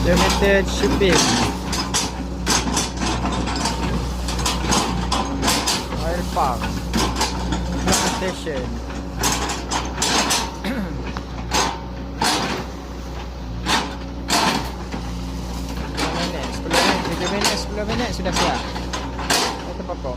Limited shipping. Oil pump. Station. 10 minit, 10 minit sudah siap. Ito pa po.